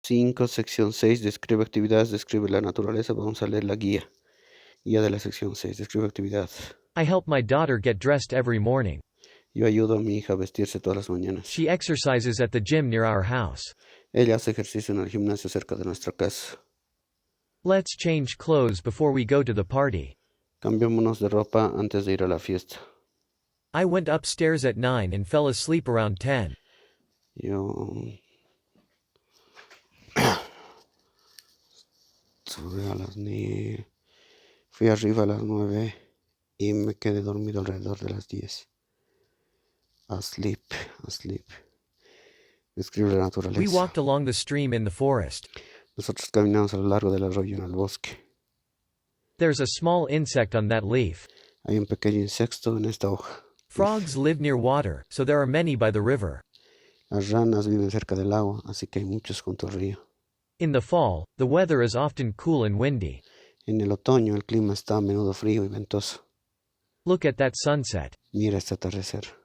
5, sección 6, describe actividades, describe la naturaleza. Vamos a leer la guía. Guía de la sección 6, describe actividad. I help my daughter get dressed every morning. Yo ayudo a mi hija a vestirse todas las mañanas. She exercises at the gym near our house. Ella hace ejercicio en el gimnasio cerca de nuestra casa. Let's change clothes before we go to the party. Cambiémonos de ropa antes de ir a la fiesta. I went upstairs at 9 and fell asleep around 10. Yo fui arriba a las 9 y me quedé dormido alrededor de las 10. Asleep. Describe la naturaleza. We walked along the stream in the forest. Nosotros caminamos a lo largo del arroyo en el bosque. There's a small insect on that leaf. Hay un pequeño insecto en esta hoja. Frogs live near water, so there are many by the river. Las ranas viven cerca del agua, así que hay muchos junto al río. In the fall, the weather is often cool and windy. En el otoño el clima está a menudo frío y ventoso. Look at that sunset. Mira este atardecer.